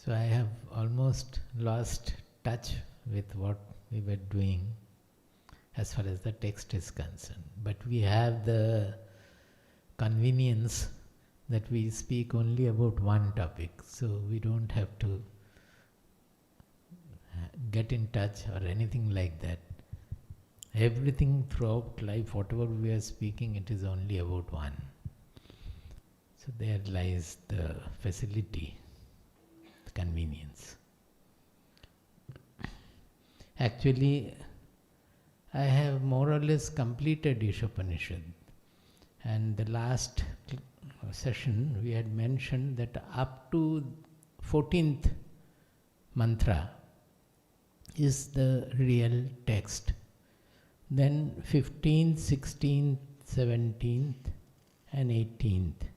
So I have almost lost touch with what we were doing as far as the text is concerned. But we have the convenience that we speak only about one topic, so we don't have to get in touch or anything like that. Everything throughout life, whatever we are speaking, it is only about one. So there lies the facility, the convenience. Actually, I have more or less completed Ishopanishad, and the last session we had mentioned that up to 14th mantra is the real text. Then 15th, 16th, 17th and 18th,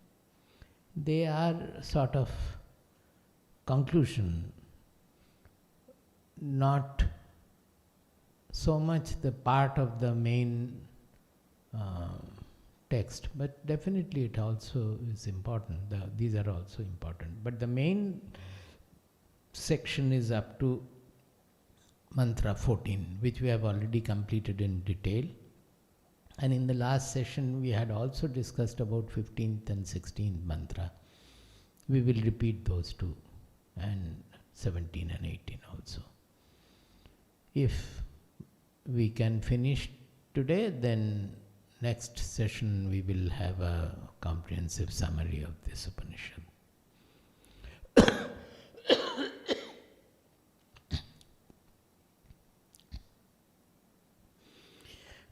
they are sort of conclusion, not so much the part of the main text, but definitely it also is important. These are also important. But the main section is up to mantra 14, which we have already completed in detail. And in the last session we had also discussed about 15th and 16th mantra. We will repeat those two, and 17 and 18 also. If we can finish today, then next session we will have a comprehensive summary of this Upanishad.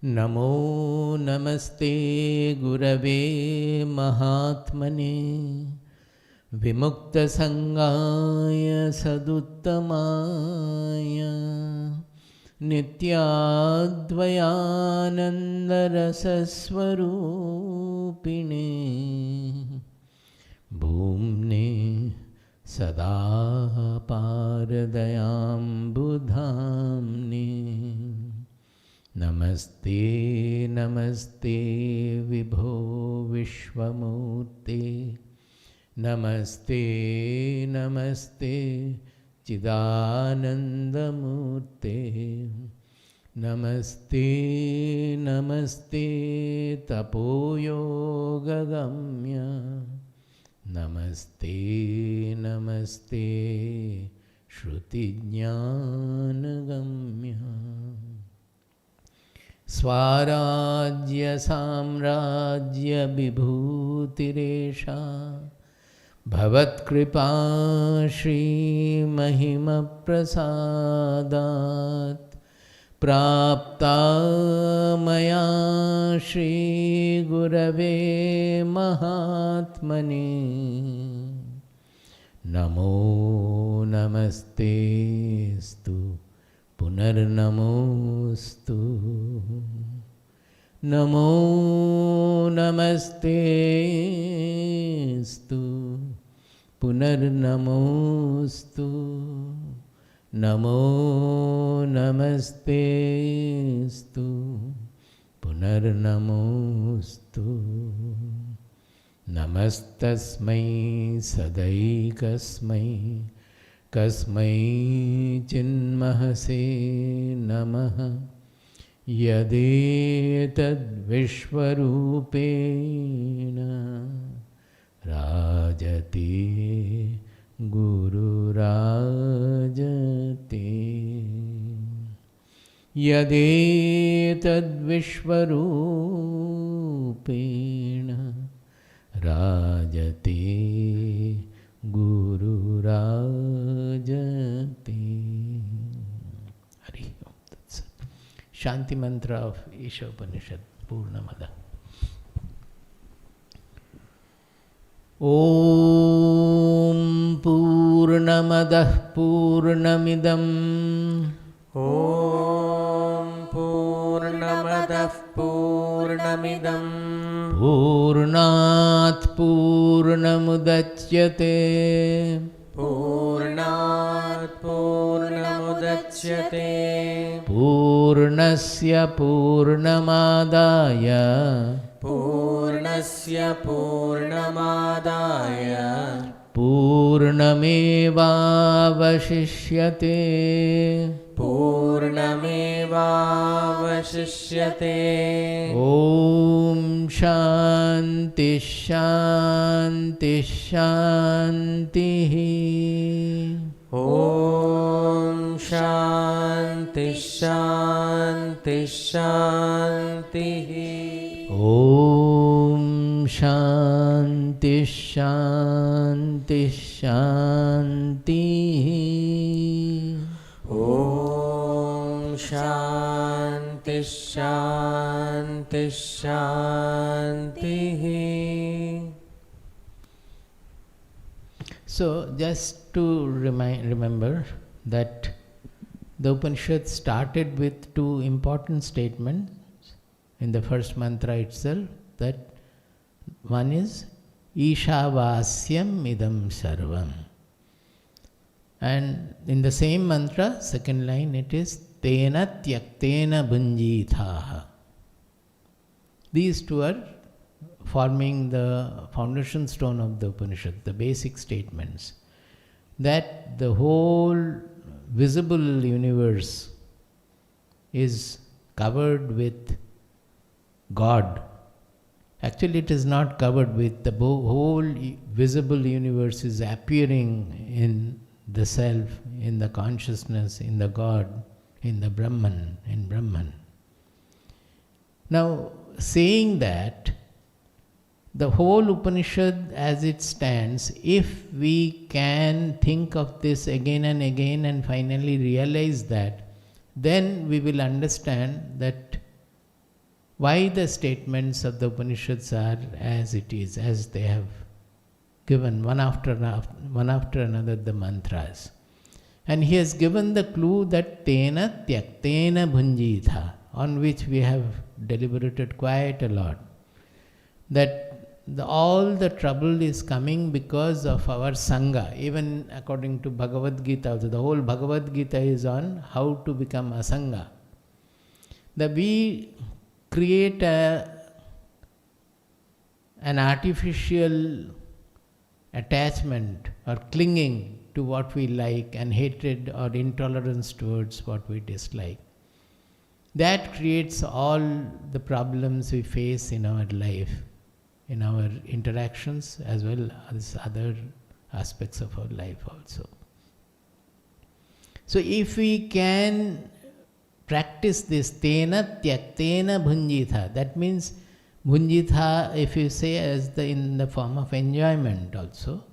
Namo namaste gurave mahatmane vimukta sangaya saduttamaya nityadvayanandarasasvarupine bhumne sada paradayam budhamne Namaste, namaste, vibho vishwamurte. Namaste, namaste, chidanandamurte. Namaste, namaste, tapoyogagamya. Namaste, namaste, shrutijnanagamya. Swarajya samrajya vibhutiresha bhavat kripa shri mahima prasadat prapta maya shri gurave mahatmane namo namaste stu Punarnamostu. Namo namaste stu. Punarnamostu. Namo namaste stu. Punarnamostu. Namastasmai sadaikasmai. Kasmai chinmahase namaha yadetad vishvarupena rajate guru rajate yadetad vishvarupena rajate Guru Rajate. Hari Om Tat Sat. Shanti mantra of Ishopanishad Purnamada. Om Purnamadah Purnamidam. Om Purnamadah Purnamidam. Purnat Purnamudachyate. Purnat Purnamudachyate. Purnasya Purnamadaya. Purnasya Purnamadaya. Purnamedavavashyate. Purnamevavashishyate. Purnamevavashishyate. Om Shanti Shanti Shanti. Om Shanti Shanti Shanti. Om Shanti Shanti Shanti. Om Shanti Shanti Shanti. So, just to remember that the Upanishad started with two important statements in the first mantra itself, that one is Ishaavaasyamidam Sarvam. And in the same mantra, second line, it is Tena Tyaktena Bhunjithaha. These two are forming the foundation stone of the Upanishad, the basic statements. That the whole visible universe is covered with God. Actually, it is not covered with, the whole visible universe is appearing in the self, in the consciousness, in the God, in the Brahman, in Brahman. Now, saying that, the whole Upanishad as it stands, if we can think of this again and again and finally realize that, then we will understand that why the statements of the Upanishads are as it is, as they have given one after another the mantras. And he has given the clue that Tena Tyaktena Bhunjitha, on which we have deliberated quite a lot. That all the trouble is coming because of our Sangha. Even according to Bhagavad Gita, also, the whole Bhagavad Gita is on how to become a Sangha. That we create an artificial attachment or clinging to what we like, and hatred or intolerance towards what we dislike. That creates all the problems we face in our life, in our interactions, as well as other aspects of our life also. So if we can practice this Tena Tyaktena Bhunjitha, that means Bhunjitha, if you say as in the form of enjoyment also,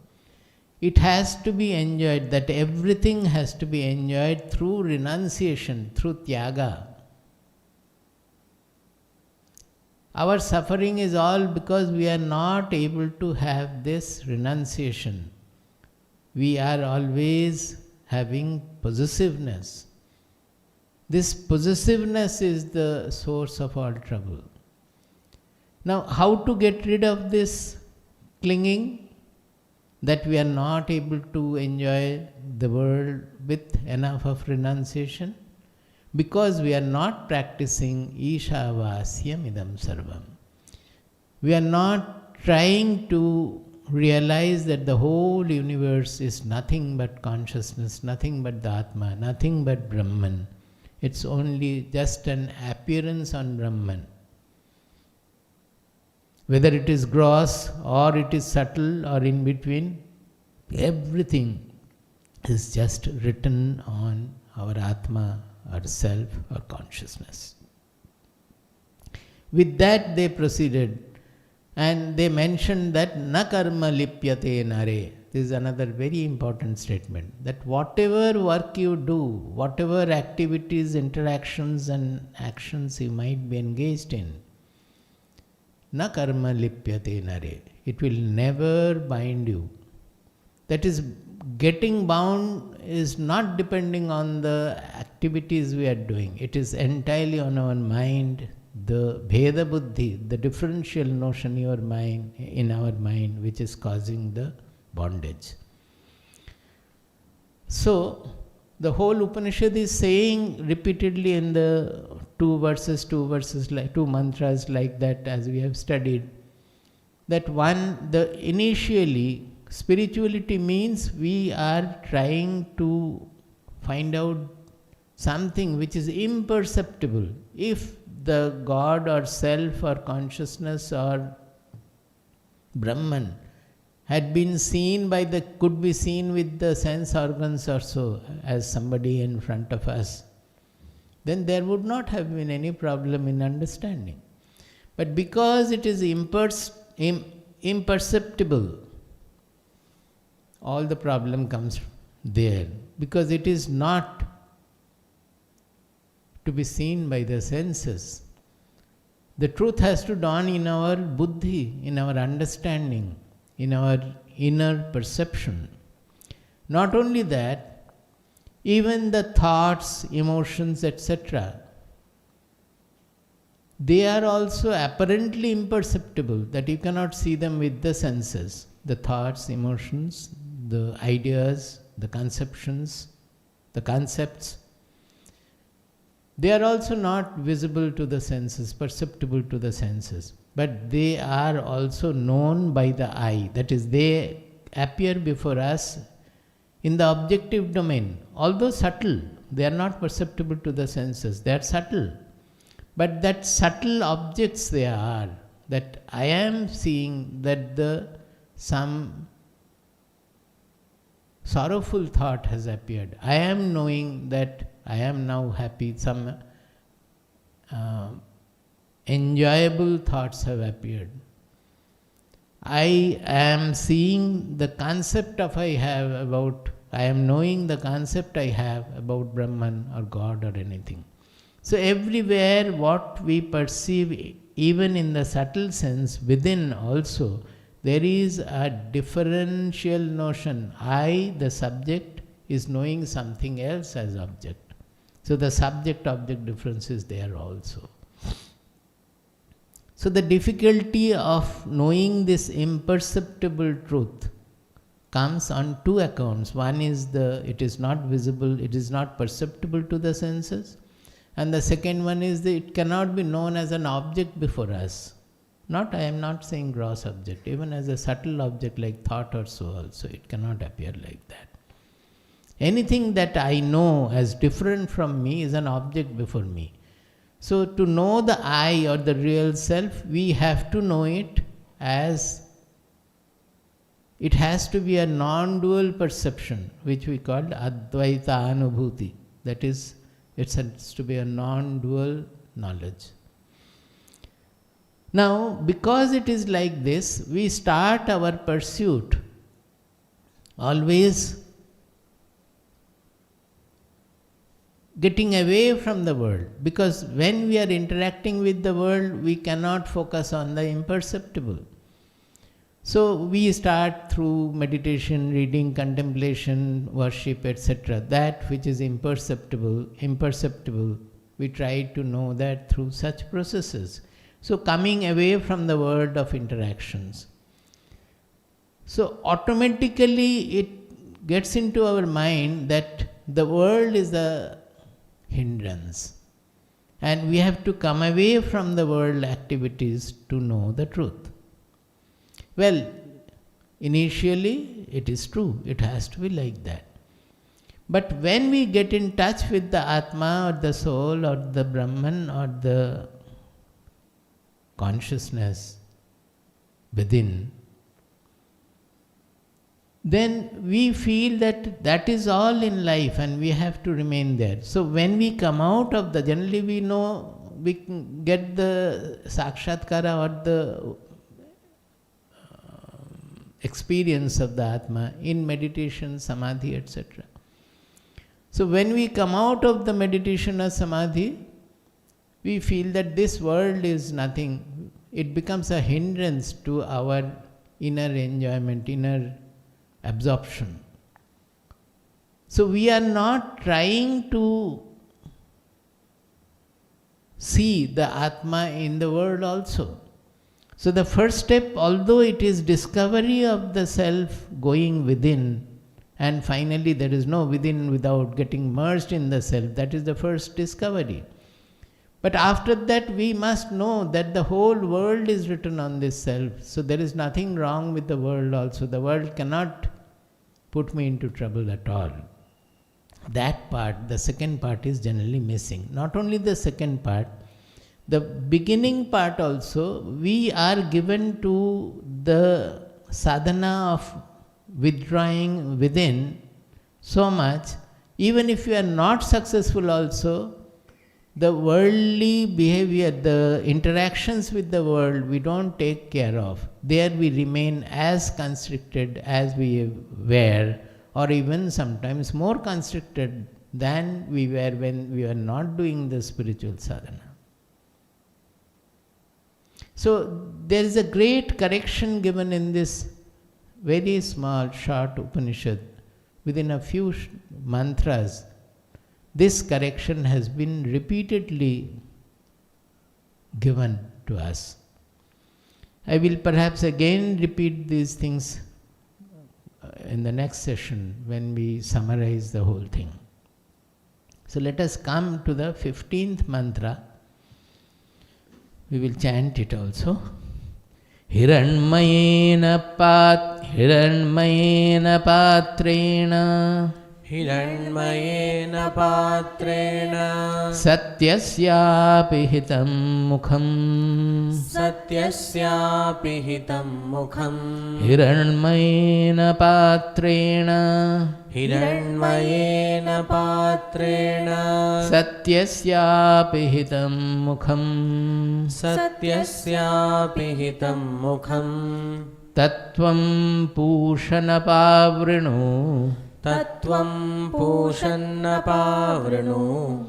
it has to be enjoyed, that everything has to be enjoyed through renunciation, through Tyaga. Our suffering is all because we are not able to have this renunciation. We are always having possessiveness. This possessiveness is the source of all trouble. Now, how to get rid of this clinging, that we are not able to enjoy the world with enough of renunciation? Because we are not practicing Ishaavaasyamidam Sarvam. We are not trying to realize that the whole universe is nothing but consciousness, nothing but the Atma, nothing but Brahman. It's only just an appearance on Brahman. Whether it is gross or it is subtle or in between, everything is just written on our Atma, or self, or consciousness. With that they proceeded, and they mentioned that na karma lipyate nare. This is another very important statement, that whatever work you do, whatever activities, interactions and actions you might be engaged in, na karma lipyate nare. It will never bind you. That is, getting bound is not depending on the activities we are doing. It is entirely on our mind, the Bheda Buddhi, the differential notion in our mind, which is causing the bondage. So, the whole Upanishad is saying repeatedly in the two mantras like that, as we have studied, that initially Spirituality means we are trying to find out something which is imperceptible. If the God or self or consciousness or Brahman had been seen could be seen with the sense organs or so, as somebody in front of us, then there would not have been any problem in understanding. But because it is imperceptible, all the problem comes there, because it is not to be seen by the senses. The truth has to dawn in our buddhi, in our understanding, in our inner perception. Not only that, even the thoughts, emotions, etc., they are also apparently imperceptible, that you cannot see them with the senses. The thoughts, emotions, the ideas, the conceptions, the concepts, they are also not visible to the senses, perceptible to the senses, but they are also known by the eye. That is, they appear before us in the objective domain. Although subtle, they are not perceptible to the senses, they are subtle. But that subtle objects they are, that I am seeing that some sorrowful thought has appeared. I am knowing that I am now happy. Some enjoyable thoughts have appeared. I am seeing the concept I am knowing the concept I have about Brahman or God or anything. So everywhere what we perceive, even in the subtle sense, within also, there is a differential notion. I, the subject, is knowing something else as object. So the subject-object difference is there also. So the difficulty of knowing this imperceptible truth comes on two accounts. One is it is not visible, it is not perceptible to the senses. And the second one is it cannot be known as an object before us. I am not saying gross object, even as a subtle object like thought or so also, it cannot appear like that. Anything that I know as different from me is an object before me. So to know the I or the real self, we have to know it as, it has to be a non-dual perception, which we call Advaita Anubhuti. That is, it has to be a non-dual knowledge. Now, because it is like this, we start our pursuit always getting away from the world, because when we are interacting with the world, we cannot focus on the imperceptible. So we start through meditation, reading, contemplation, worship, etc. That which is imperceptible, we try to know that through such processes. So coming away from the world of interactions. So automatically it gets into our mind that the world is a hindrance, and we have to come away from the world activities to know the truth. Well, initially it is true, it has to be like that. But when we get in touch with the Atma or the soul or the Brahman or the consciousness within, then we feel that is all in life and we have to remain there. So when we come out of generally we know, we can get the sakshatkara or the experience of the Atma in meditation, samadhi, etc. So when we come out of the meditation or samadhi, we feel that this world is nothing. It becomes a hindrance to our inner enjoyment, inner absorption. So we are not trying to see the Atma in the world also. So the first step, although it is discovery of the self going within, and finally there is no within without getting merged in the self, that is the first discovery. But after that, we must know that the whole world is written on this self. So there is nothing wrong with the world also. The world cannot put me into trouble at all. That part, the second part, is generally missing. Not only the second part, the beginning part also, we are given to the sadhana of withdrawing within so much. Even if you are not successful also, the worldly behavior, the interactions with the world, we don't take care of. There we remain as constricted as we were, or even sometimes more constricted than we were when we were not doing the spiritual sadhana. So there is a great correction given in this very small, short Upanishad. Within a few mantras, this correction has been repeatedly given to us. I will perhaps again repeat these things in the next session when we summarize the whole thing. So let us come to the 15th mantra. We will chant it also. Hiranmayena patrena Hiranmayena patrena Satyasyapi hitam mukham Satyasyapi hitam mukham Hiranmayena patrena Hiranmayena patrena Satyasyapi hitam mukham Satyasyapi hitam mukham Tattvam pushana pavrinu Tattvam pushanna pavrinu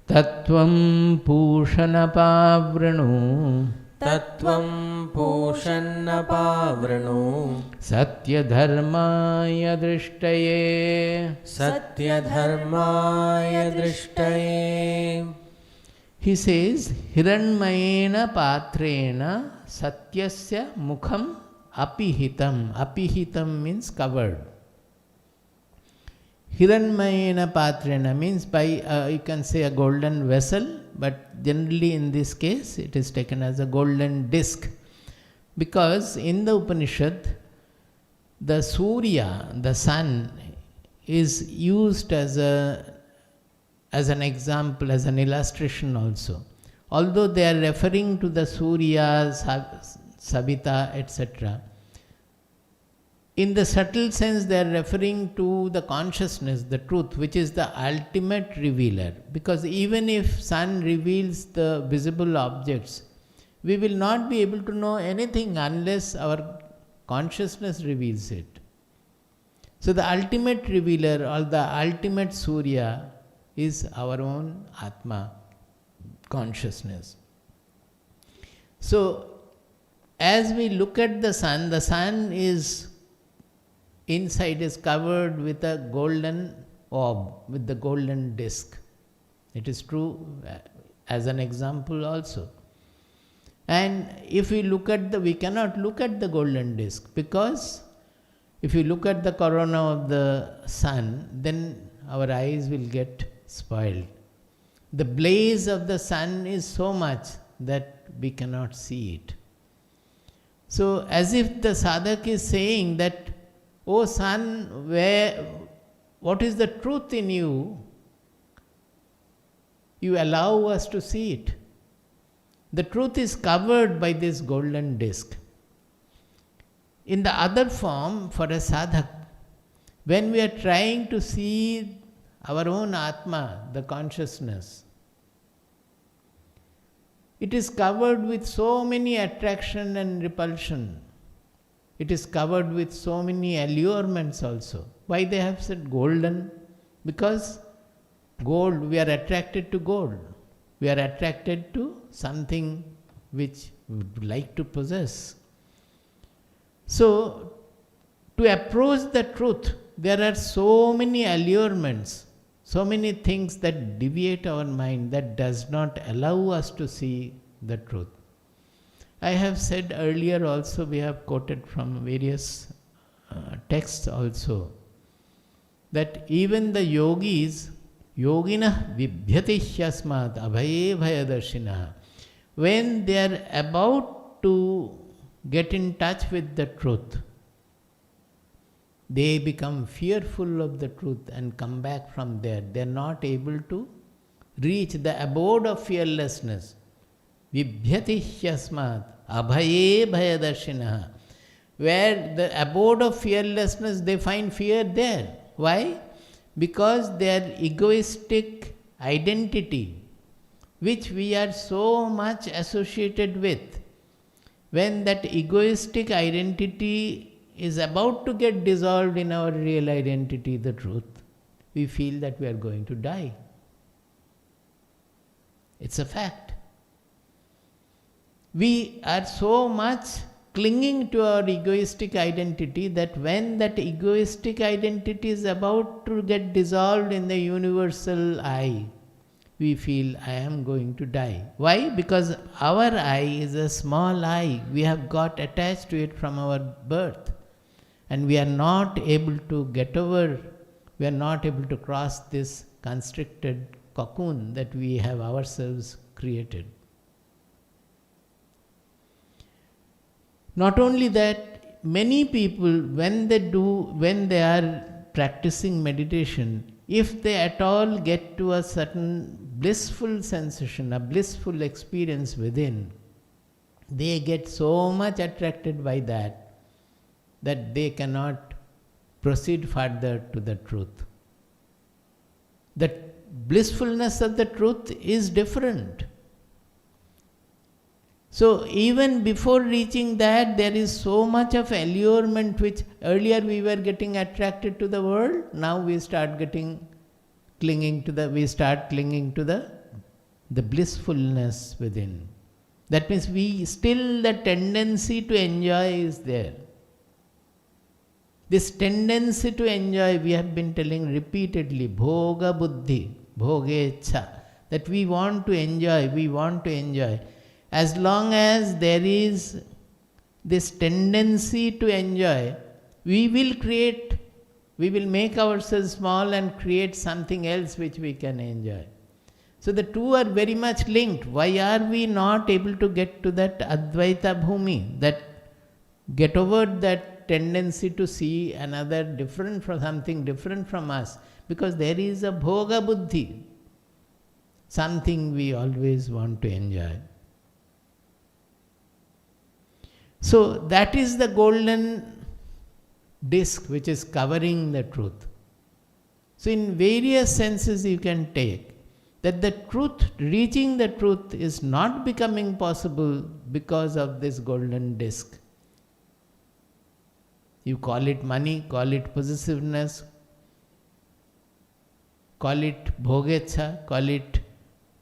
Tattvam pushana pavrinu Tattvam pushanna pavrinu Satya dharmaya drishtaye Satya dharmaya drishtaye. He says, Hiranmayena patrena satyasya mukham apihitam. Apihitam means covered. Hiranmayena patrena means by, you can say a golden vessel, but generally in this case it is taken as a golden disc. Because in the Upanishad, the Surya, the sun, is used as an example, as an illustration also. Although they are referring to the Surya, Savita, etc., in the subtle sense they are referring to the consciousness, the truth, which is the ultimate revealer. Because even if sun reveals the visible objects, we will not be able to know anything unless our consciousness reveals it. So the ultimate revealer or the ultimate Surya is our own Atma, consciousness. So as we look at the sun is inside is covered with a golden orb, with the golden disc. It is true as an example also. And if we look at we cannot look at the golden disc, because if you look at the corona of the sun, then our eyes will get spoiled. The blaze of the sun is so much that we cannot see it. So as if the sadhak is saying that, "O sun, what is the truth in you? You allow us to see it." The truth is covered by this golden disc. In the other form, for a sadhak, when we are trying to see our own Atma, the consciousness, it is covered with so many attraction and repulsion. It is covered with so many allurements also. Why they have said golden? Because gold, we are attracted to gold. We are attracted to something which we would like to possess. So, to approach the truth, there are so many allurements, so many things that deviate our mind, that does not allow us to see the truth. I have said earlier also, we have quoted from various texts also, that even the yogis, Yoginah vibhyati hyasmat abhaye bhayadarshinaha. When they are about to get in touch with the truth, they become fearful of the truth and come back from there. They are not able to reach the abode of fearlessness. Vibhyati hyasmat abhaye bhayadarshinaha. Where the abode of fearlessness, they find fear there. Why? Because their egoistic identity, which we are so much associated with, when that egoistic identity is about to get dissolved in our real identity, the truth, we feel that we are going to die. It's a fact. We are so much clinging to our egoistic identity that when that egoistic identity is about to get dissolved in the universal I, we feel, I am going to die. Why? Because our I is a small I. We have got attached to it from our birth. And we are not able to get over, we are not able to cross this constricted cocoon that we have ourselves created. Not only that, many people, when they are practicing meditation, if they at all get to a certain blissful sensation, a blissful experience within, they get so much attracted by that they cannot proceed further to the truth. The blissfulness of the truth is different. So even before reaching that, there is so much of allurement, which earlier we were getting attracted to the world, now we start clinging to the blissfulness within. That means the tendency to enjoy is there. This tendency to enjoy, we have been telling repeatedly, bhoga buddhi, bhogecha, that we want to enjoy. As long as there is this tendency to enjoy, we will make ourselves small and create something else which we can enjoy. So the two are very much linked. Why are we not able to get to that Advaita Bhumi, that get over that tendency to see something different from us? Because there is a bhoga buddhi, something we always want to enjoy. So that is the golden disc which is covering the truth. So in various senses you can take that the truth, reaching the truth is not becoming possible because of this golden disc. You call it money, call it possessiveness, call it bhogecha, call it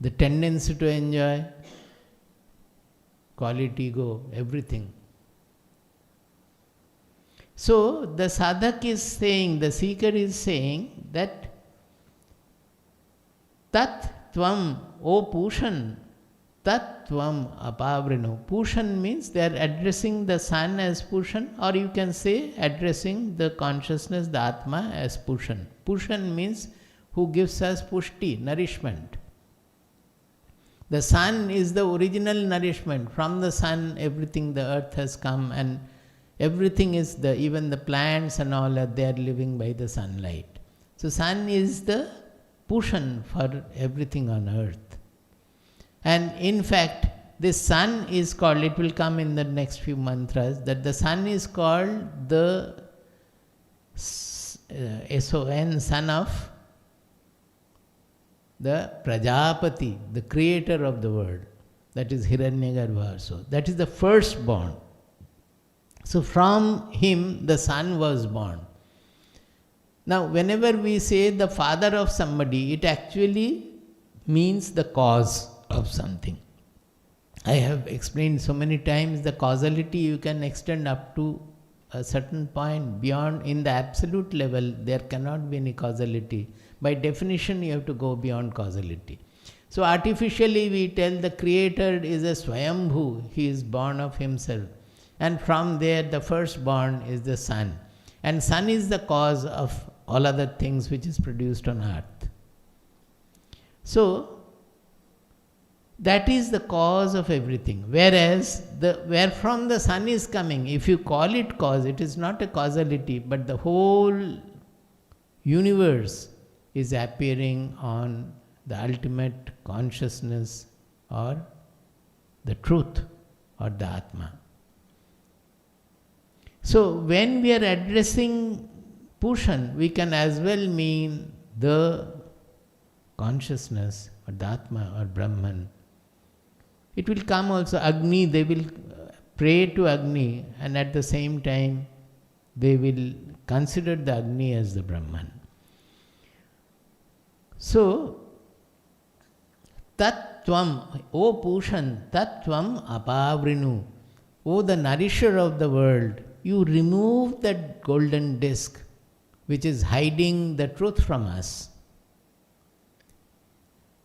the tendency to enjoy, call it ego, everything. So the sadhak is saying, the seeker is saying that tat tvam, O Pushan, tat tvam apavrino. Pushan means they are addressing the sun as Pushan, or you can say addressing the consciousness, the Atma, as Pushan. Pushan means who gives us pushti, nourishment. The sun is the original nourishment. From the sun everything, the earth has come, and everything is even the plants and all they are living by the sunlight. So sun is the Pushan for everything on earth. And in fact, this sun is called, it will come in the next few mantras, that the sun is called the S-O-N, son of the Prajapati, the creator of the world. That is Hiranyagarbha. So that is the firstborn. So from him the son was born. Now whenever we say the father of somebody, it actually means the cause of something. I have explained so many times the causality you can extend up to a certain point. Beyond, in the absolute level, there cannot be any causality. By definition, you have to go beyond causality. So artificially we tell the creator is a Swayambhu, he is born of himself. And from there the firstborn is the sun. And sun is the cause of all other things which is produced on earth. So, that is the cause of everything. Whereas, where from the sun is coming, if you call it cause, it is not a causality, but the whole universe is appearing on the ultimate consciousness or the truth or the Atma. So, when we are addressing Pushan, we can as well mean the consciousness or the Atma or Brahman. It will come also Agni, they will pray to Agni, and at the same time they will consider the Agni as the Brahman. So, Tattvam, O Pushan, Tattvam Apavrinu, O the nourisher of the world, you remove that golden disc which is hiding the truth from us.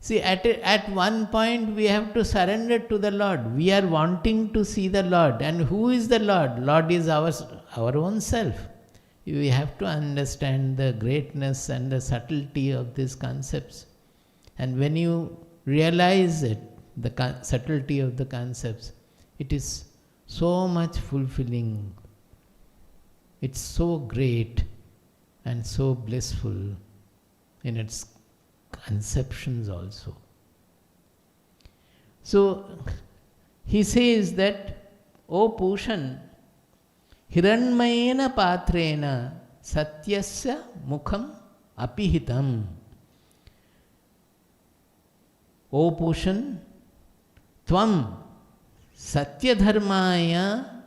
See, at one point we have to surrender to the Lord. We are wanting to see the Lord. And who is the Lord? Lord is our own self. We have to understand the greatness and the subtlety of these concepts. And when you realize it, the subtlety of the concepts, it is so much fulfilling. It's so great and so blissful in its conceptions also. So, he says that, O Pushan, Hiranmayena Patrena Satyasya Mukham Apihitam. O Pushan, Tvam Satyadharmaya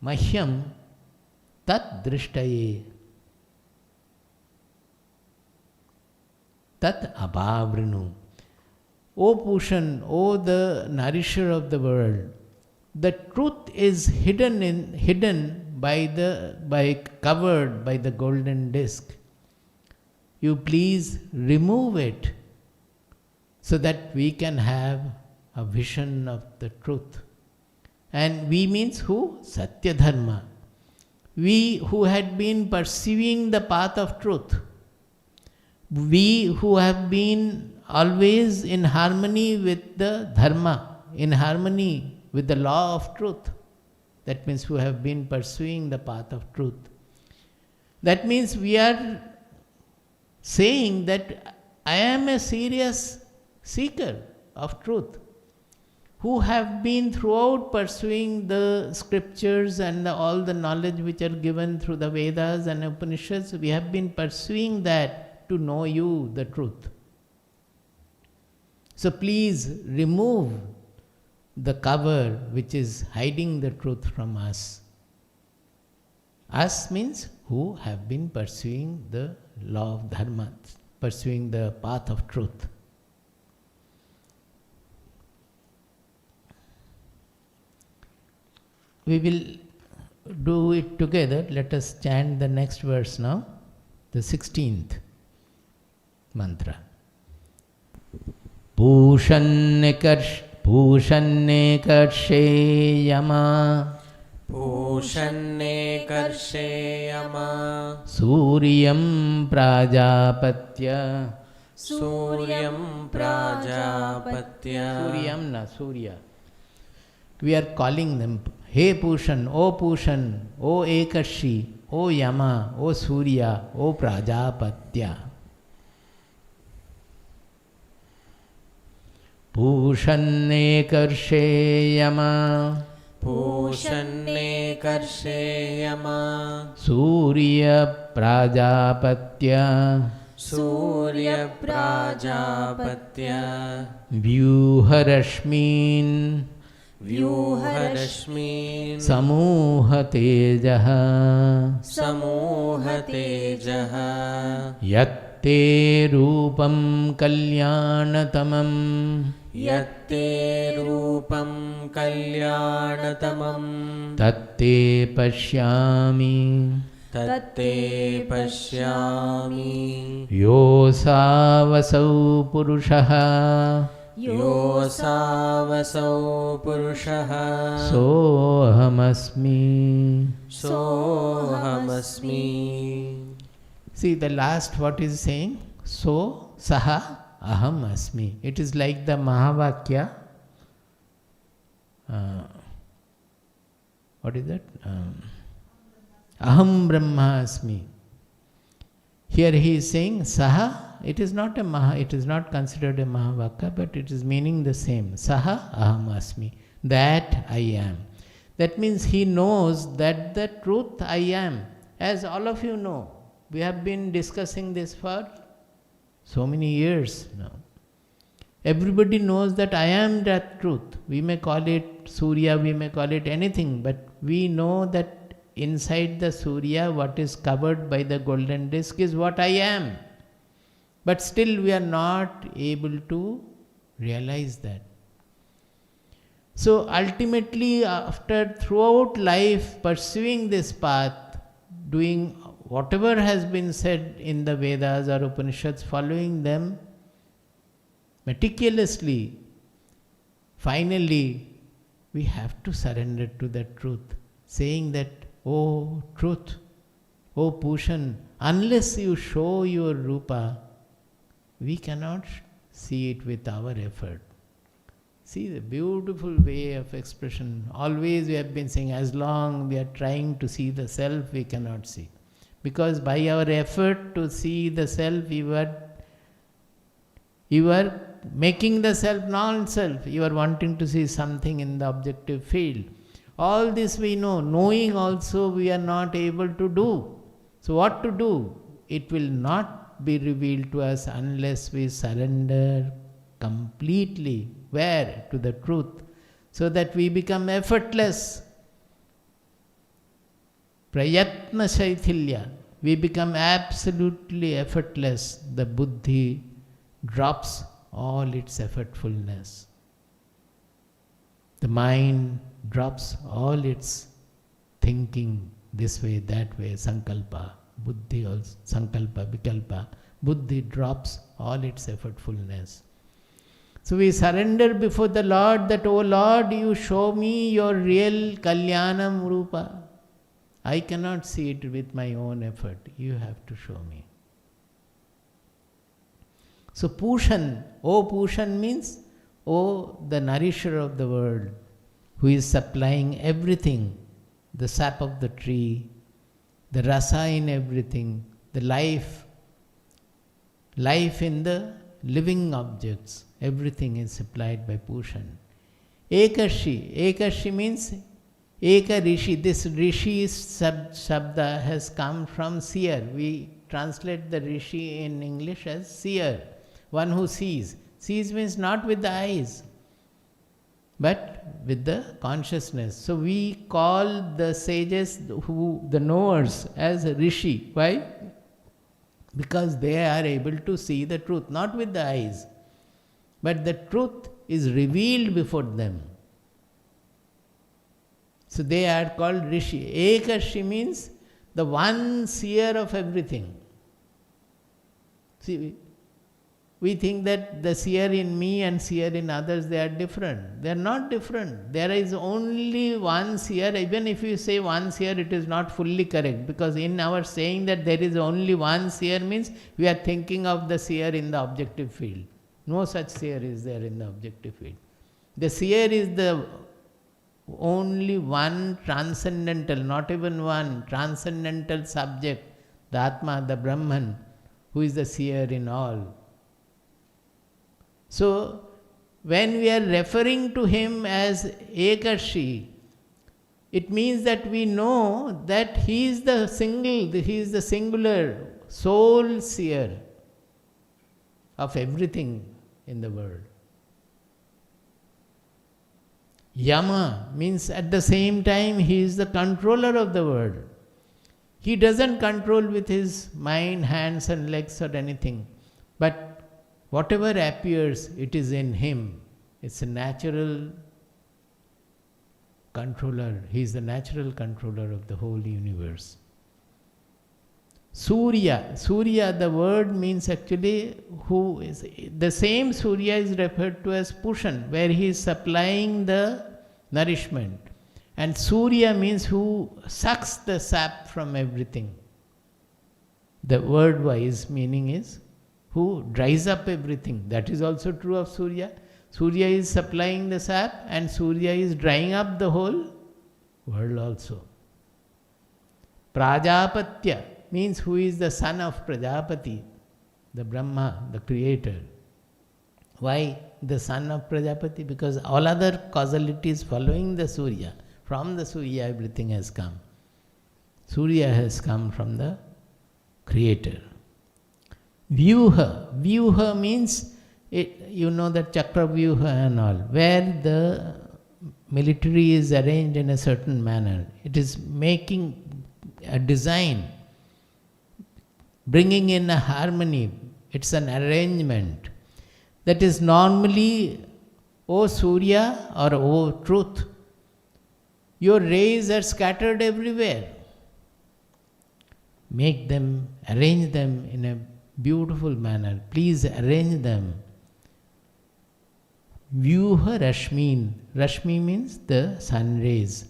Mahyam Tat Drishtaye Tat Abhavrinu. O Pushan, O the nourisher of the world, the truth is covered by the golden disc. You please remove it so that we can have a vision of the truth. And we means who? Satya Dharma. We who had been pursuing the path of truth. We who have been always in harmony with the Dharma, in harmony with the law of truth. That means who have been pursuing the path of truth. That means we are saying that I am a serious seeker of truth, who have been throughout pursuing the scriptures and all the knowledge which are given through the Vedas and Upanishads. We have been pursuing that to know you, the truth. So please remove the cover which is hiding the truth from us. Us means who have been pursuing the law of Dharma, pursuing the path of truth. We will do it together. Let us chant the next verse now, the 16th mantra. Pushanne karshe yama Pushanne karshe yama Suryam prajapatya Suryam prajapatya Suryam na Surya. We are calling them, Hey Pushan, O Ekashi, O Yama, O Surya, O Prajapatya. Pushanne karshe yama Pushanne karshe yama Surya Prajapatya Surya prajapatya Vyuharashmin Vyuharashmin Samuha tejaha Samuha tejaha Yatte rupam kalyanatamam Yatte rupam kalyanatamam Tatte pashyami Tatte pashyami Yosavasau purushaha Yosavasau purushaha Sohamasmi. Sohamasmi. See the last what is saying? So saha aham asmi. It is like the Mahavakya. What is that? Aham Brahma asmi. Here he is saying Saha. It is not it is not considered a Mahavakya, but it is meaning the same. Saha aham asmi. That I am. That means he knows that the truth I am. As all of you know, we have been discussing this for so many years now. Everybody knows that I am that truth. We may call it Surya, we may call it anything, but we know that inside the Surya, what is covered by the golden disk is what I am. But still we are not able to realize that. So ultimately, after throughout life pursuing this path, doing whatever has been said in the Vedas or Upanishads, following them meticulously, finally we have to surrender to the truth, saying that, oh truth, oh Pushan, unless you show your Rupa, we cannot see it with our effort. See the beautiful way of expression. Always we have been saying, as long we are trying to see the self, we cannot see. Because by our effort to see the self, you are making the self non-self. You are wanting to see something in the objective field. All this we know. Knowing also we are not able to do. So what to do? It will not be revealed to us unless we surrender completely. Where? To the truth. So that we become effortless. Prayatna Shaithilya. We become absolutely effortless. The buddhi drops all its effortfulness. The mind drops all its thinking this way, that way, sankalpa. Buddhi also, sankalpa, vikalpa. Buddhi drops all its effortfulness. So we surrender before the Lord that, oh Lord, you show me your real Kalyanam Rupa. I cannot see it with my own effort. You have to show me. So Pushan, oh Pushan means, oh the nourisher of the world, who is supplying everything, the sap of the tree, the rasa in everything, the life in the living objects, everything is supplied by Pushan. Ekashi means Eka Rishi. This Rishi Shabda has come from seer. We translate the Rishi in English as seer, one who sees. Sees means not with the eyes, but with the consciousness. So we call the sages, the knowers, as Rishi. Why? Because they are able to see the truth, not with the eyes, but the truth is revealed before them. So they are called Rishi. Ekashi means the one seer of everything. See, we think that the seer in me and seer in others, they are different. They are not different. There is only one seer. Even if you say one seer, it is not fully correct. Because in our saying that there is only one seer means we are thinking of the seer in the objective field. No such seer is there in the objective field. The seer is the only one transcendental, not even one, transcendental subject, the Atma, the Brahman, who is the seer in all. So, when we are referring to him as Ekashi, it means that we know that he is the singular sole seer of everything in the world. Yama means at the same time he is the controller of the world. He doesn't control with his mind, hands and legs or anything. But whatever appears, it is in him. It's a natural controller. He is the natural controller of the whole universe. Surya, the word means actually who is, the same Surya is referred to as Pushan, where he is supplying the nourishment. And Surya means who sucks the sap from everything. The word wise meaning is who dries up everything. That is also true of Surya. Surya is supplying the sap and Surya is drying up the whole world also. Prajapatya means who is the son of Prajapati, the Brahma, the creator. Why the son of Prajapati? Because all other causalities following the Surya. From the Surya everything has come. Surya has come from the creator. Vyuha. Vyuha means, you know that Chakra Vyuha and all, where the military is arranged in a certain manner. It is making a design, bringing in a harmony. It's an arrangement. That is normally, O Surya or O Truth, your rays are scattered everywhere. Make them, arrange them in a beautiful manner. Please arrange them. Vyuha Rashmin. Rashmi means the sun rays.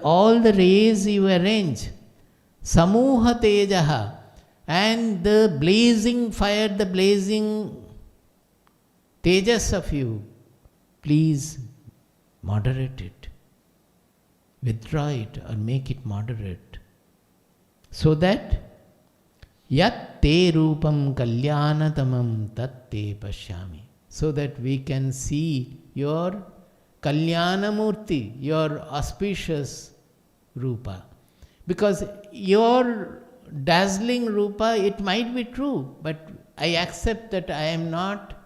All the rays you arrange. Samuha Tejaha. And the blazing fire, the blazing tejas of you, please moderate it. Withdraw it or make it moderate. So that Yat te rupam kalyanatamam tat te pashyami. So that we can see your Kalyanamurti, your auspicious Rupa. Because your dazzling Rupa, it might be true, but I accept that I am not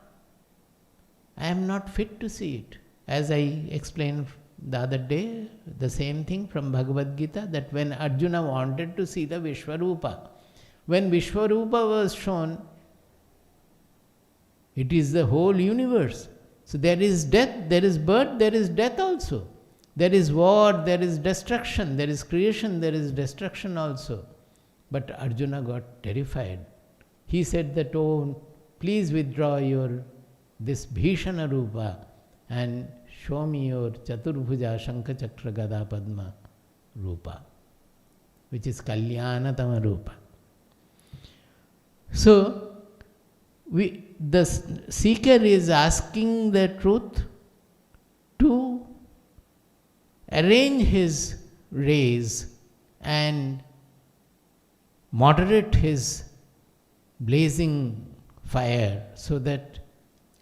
fit to see it. As I explained the other day, the same thing from Bhagavad Gita, that when Arjuna wanted to see the Vishwarupa, when Vishwarupa was shown, it is the whole universe. So there is death, there is birth, there is death also. There is war, there is destruction, there is creation, there is destruction also. But Arjuna got terrified. He said that, oh, please withdraw your this Bhishana Rupa and show me your Chaturbhuja Shankha Chakra Gada Padma Rupa, which is Kalyanatama Rupa. So, the seeker is asking the truth to arrange his rays and moderate his blazing fire so that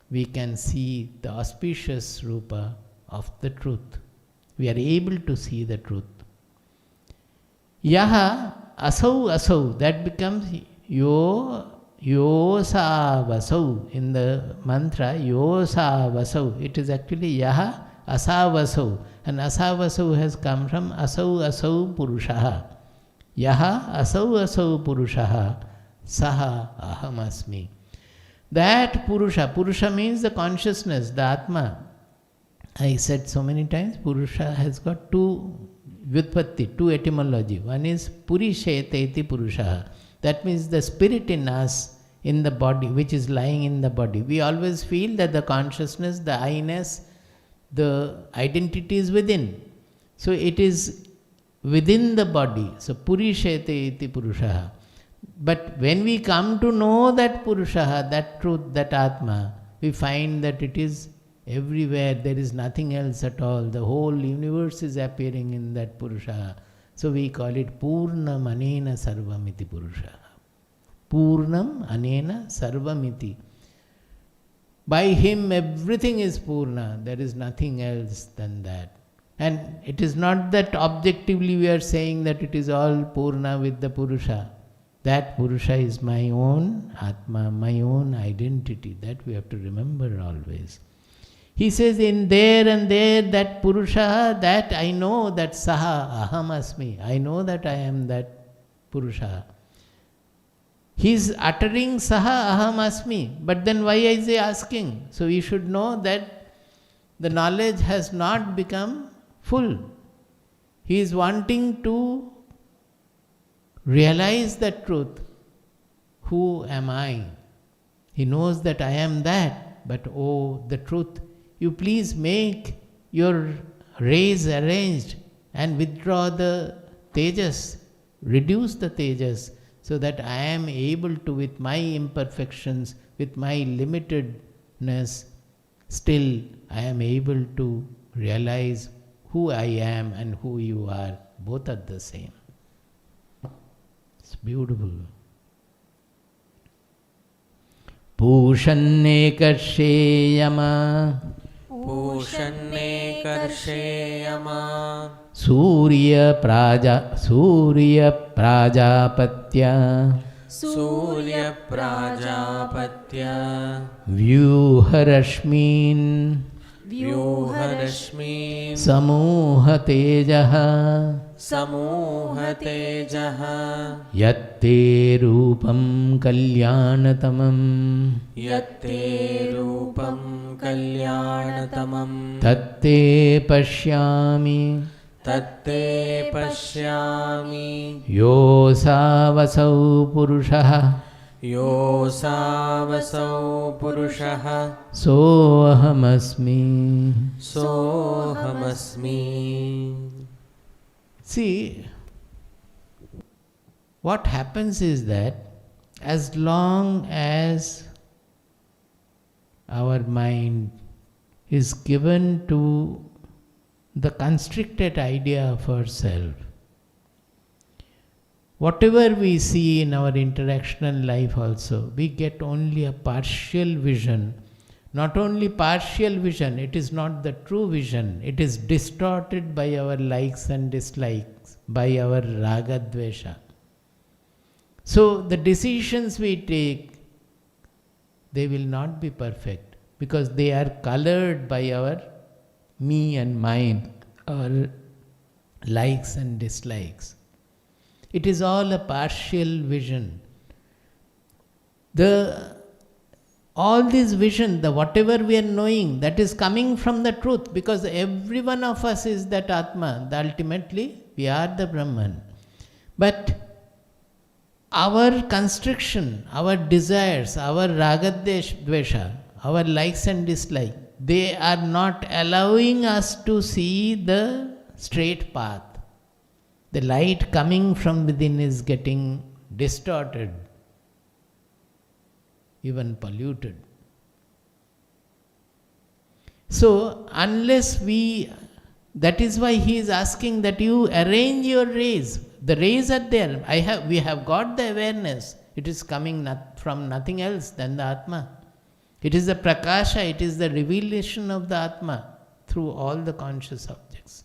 we can see the auspicious Rupa of the truth. We are able to see the truth. Yaha asau, that becomes Ishaavaasyamidam. In the mantra, Ishaavaasyamidam. It is actually Yaha asavasau. And asavasau has come from asau purushaha. Yaha asau purushaha. Saha aham asmi. That Purusha means the consciousness, the Atma. I said so many times, Purusha has got two Vyutpatti, two etymology. One is Purishete Purusha. That means the spirit in us, in the body, which is lying in the body. We always feel that the consciousness, the I-ness, the identity is within. So it is within the body. So Purishete Purusha. But when we come to know that Purusha, that truth, that Atma, we find that it is everywhere. There is nothing else at all. The whole universe is appearing in that Purusha. So we call it Purnam Anena Sarvamiti Purusha. Purnam Anena Sarvamiti. By him everything is Purna. There is nothing else than that. And it is not that objectively we are saying that it is all Purna with the Purusha. That Purusha is my own Atma, my own identity. That we have to remember always. He says in there and there, that Purusha, that I know that Saha Aham Asmi. I know that I am that Purusha. He is uttering Saha Aham Asmi. But then why is he asking? So we should know that the knowledge has not become full. He is wanting to realize that truth. Who am I? He knows that I am that. But oh, the truth, you please make your rays arranged and withdraw the tejas, reduce the tejas, so that I am able to, with my imperfections, with my limitedness, still I am able to realize who I am and who you are. Both are the same. It's beautiful. Pushanne karsheyama Pushanne karsheyama Surya prajapatya Surya prajapatya Vyuharashmin Vyuharashmi Samoha tejaha Samoha tejaha Yatte rupam kalyanatamam Yatte rupam kalyanatamam Tatte pashyami Tatte pashyami Yosavasau purushah Yosavasau purushah Sohamasmi. Sohamasmi. See, what happens is that as long as our mind is given to the constricted idea of ourself, whatever we see in our interactional life also, we get only a partial vision. Not only partial vision, it is not the true vision. It is distorted by our likes and dislikes, by our raga dvesha. So the decisions we take, they will not be perfect because they are colored by our me and mine, our likes and dislikes. It is all a partial vision. All this vision, the whatever we are knowing, that is coming from the truth, because every one of us is that Atma. Ultimately, we are the Brahman. But our constriction, our desires, our raga dvesha, our likes and dislikes, they are not allowing us to see the straight path. The light coming from within is getting distorted, even polluted. So, unless that is why he is asking that you arrange your rays. The rays are there. We have got the awareness. It is coming from nothing else than the Atma. It is the prakasha, it is the revelation of the Atma through all the conscious objects.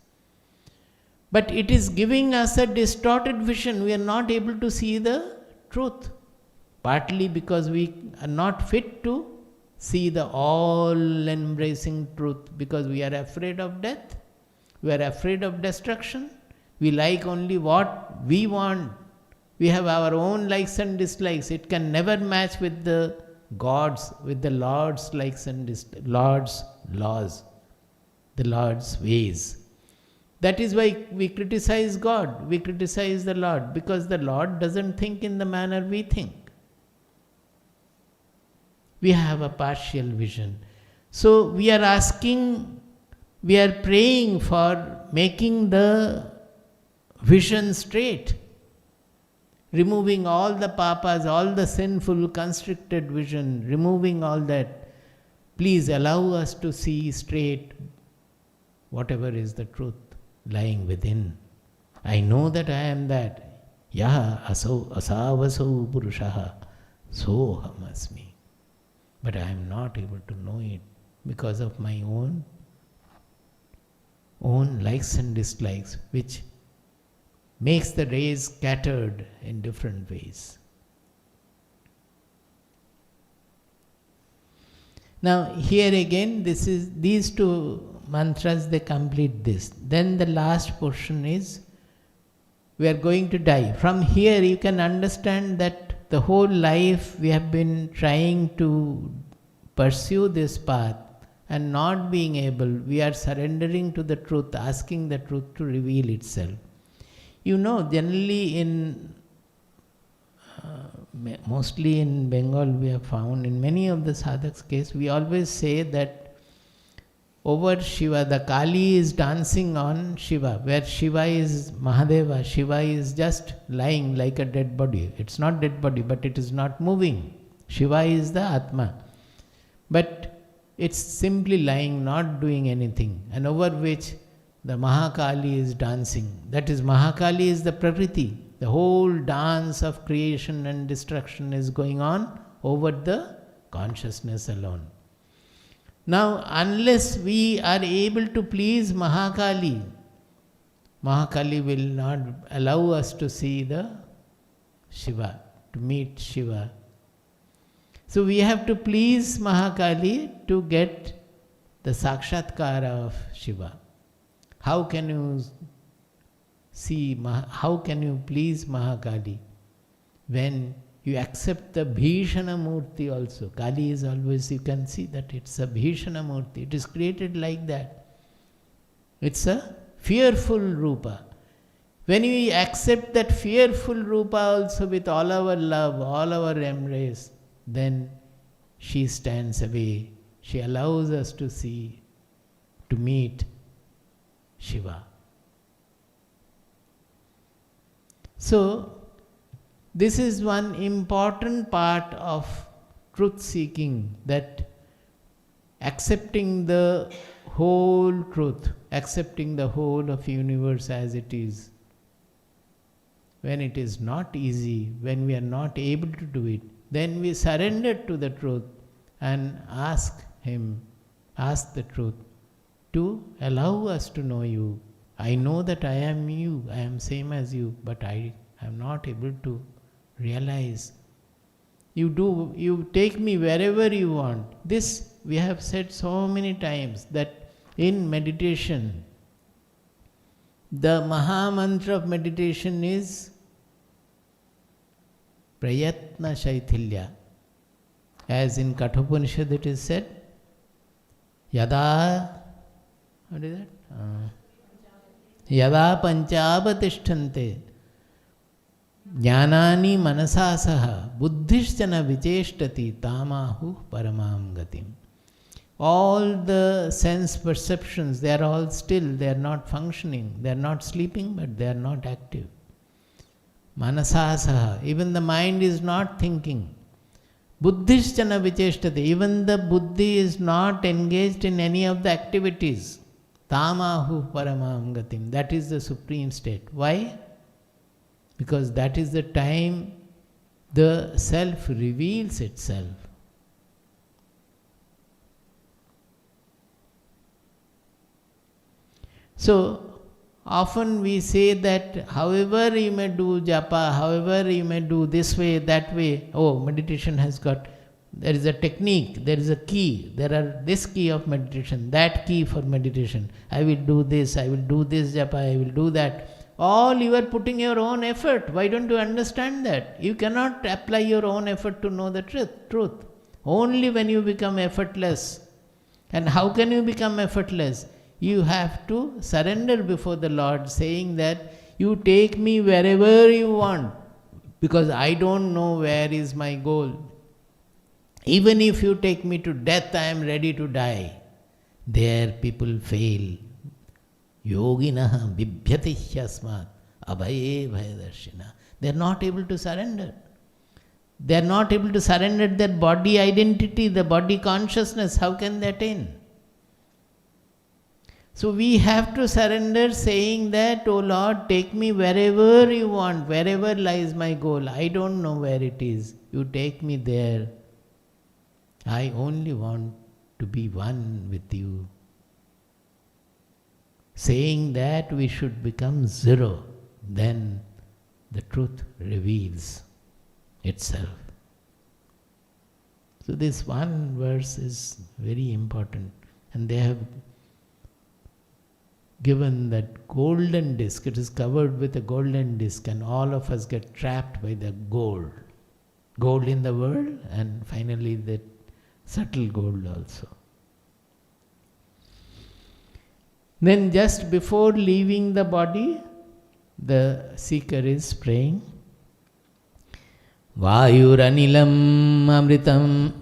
But it is giving us a distorted vision. We are not able to see the truth. Partly because we are not fit to see the all-embracing truth, because we are afraid of death, we are afraid of destruction, we like only what we want, we have our own likes and dislikes. It can never match with the God's, with the Lord's likes and Lord's laws, the Lord's ways. That is why we criticize God, we criticize the Lord, because the Lord doesn't think in the manner we think. We have a partial vision. So we are praying for making the vision straight, removing all the papas, all the sinful constricted vision, removing all that. Please allow us to see straight whatever is the truth lying within. I know that I am that. Yaha asavasau purushaha sohamasmi. But I am not able to know it because of my own likes and dislikes, which makes the rays scattered in different ways. Now here again, these two mantras, they complete this. Then the last portion is, we are going to die. From here you can understand that the whole life we have been trying to pursue this path and not being able, we are surrendering to the truth, asking the truth to reveal itself. You know, generally mostly in Bengal we have found, in many of the sadhaks' case, we always say that over Shiva. The Kali is dancing on Shiva, where Shiva is Mahadeva. Shiva is just lying like a dead body. It's not dead body, but it is not moving. Shiva is the Atma. But it's simply lying, not doing anything, and over which the Mahakali is dancing. That is, Mahakali is the Prakriti. The whole dance of creation and destruction is going on over the consciousness alone. Now, unless we are able to please Mahakali, Mahakali will not allow us to see the Shiva, to meet Shiva. So we have to please Mahakali to get the Sakshatkara of Shiva. How can you see, how can you please Mahakali? When you accept the Bhishana Murti also. Kali is always, you can see that it's a Bhishana Murti. It is created like that. It's a fearful Rupa. When we accept that fearful Rupa also with all our love, all our embrace, then she stands away. She allows us to see, to meet Shiva. So, this is one important part of truth seeking, that accepting the whole truth, accepting the whole of universe as it is. When it is not easy, when we are not able to do it, then we surrender to the truth and ask Him, ask the truth to allow us to know you. I know that I am you, I am same as you, but I am not able to realize. You take me wherever you want. This we have said so many times, that in meditation, the Maha Mantra of meditation is Prayatna Shaithilya. As in Kathopanishad it is said, Yada, what is that? Yada Panchabatishtante Jnanani Manasasaha Buddhishchana Vicheshtati Tamahu Paramam Gatim. All the sense perceptions, they are all still, they are not functioning, they are not sleeping, but they are not active. Manasasaha, even the mind is not thinking. Buddhishchana Vicheshtati, even the buddhi is not engaged in any of the activities. Tamahu Paramam Gatim, that is the supreme state. Why? Because that is the time the self reveals itself. So, often we say that however you may do japa, however you may do this way, that way, oh, meditation has got, there is a technique, there is a key, there are this key of meditation, that key for meditation. I will do this japa, I will do that. All you are putting your own effort. Why don't you understand that? You cannot apply your own effort to know the truth. Only when you become effortless. And how can you become effortless? You have to surrender before the Lord, saying that you take me wherever you want, because I don't know where is my goal. Even if you take me to death, I am ready to die. There people fail. Yoginaha bibhyati hyasmat abhaye bhayadarshina. They are not able to surrender. They are not able to surrender their body identity, the body consciousness. How can they attain? So we have to surrender, saying that, oh Lord, take me wherever you want, wherever lies my goal. I don't know where it is. You take me there. I only want to be one with you. Saying that we should become zero, then the truth reveals itself. So this one verse is very important, and they have given that golden disc. It is covered with a golden disc, and all of us get trapped by the gold in the world, and finally the subtle gold also. Then just before leaving the body, the seeker is praying, Vayuranilam amritam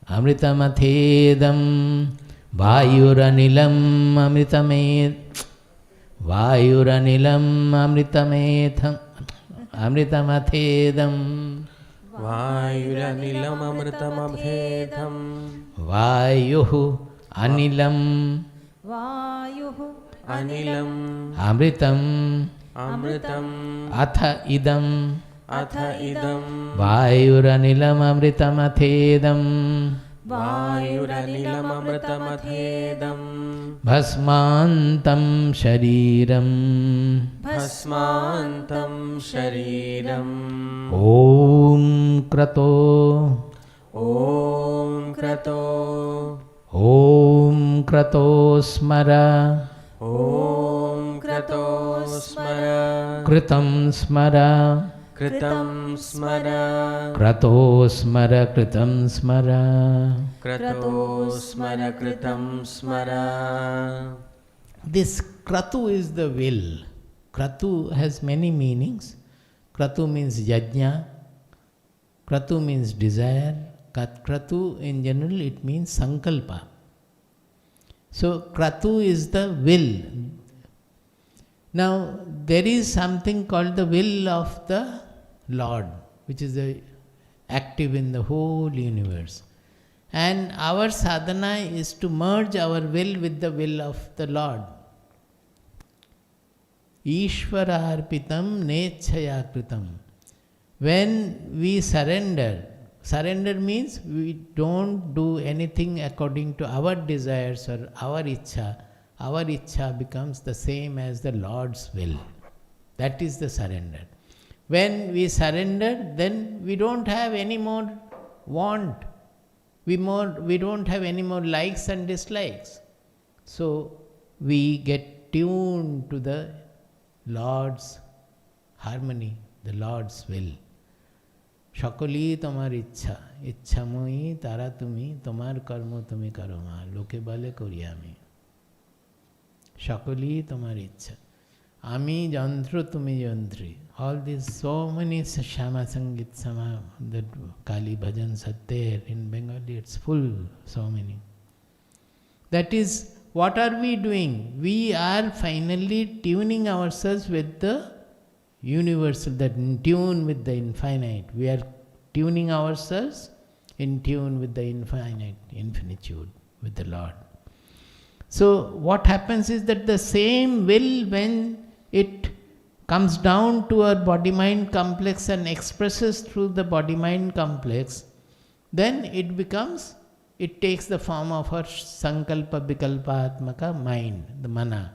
amritamathedam vayuranilam vayuranilam amritamathedam Vayuranilam amritamabhedam vayuhu anilam anilam amritam atha idam vayuranilam amritamathedam bhasmantam shariram om krato smara kritam smara krato smara kritam smara. This kratu is the will. Kratu has many meanings. Kratu means yajna, kratu means desire, kratu in general it means sankalpa. So kratu is the will. Now there is something called the will of the Lord, which is active in the whole universe. And our sadhana is to merge our will with the will of the Lord. Ishwararpitam nechaya kritam. When we surrender means we don't do anything according to our desires or our ichha. Our ichha becomes the same as the Lord's will. That is the surrender. When we surrender, then we don't have any more want. We don't have any more likes and dislikes. So we get tuned to the Lord's harmony, the Lord's will. Shakali tomar ichha, ichha moi tara tumi, tomar karmo tumi karo ma, loke bale koriyami. Shakali tomar ichha. Ami jantro tumi jantri. All these, so many Shama Sangit Sama, that Kali Bhajans are there in Bengali, it's full, so many. That is, what are we doing? We are finally tuning ourselves with the universal, that in tune with the infinite. We are tuning ourselves in tune with the infinite, infinitude, with the Lord. So what happens is that the same will, when it comes down to our body-mind complex and expresses through the body-mind complex, then it takes the form of our sankalpa vikalpa atmaka mind, the mana.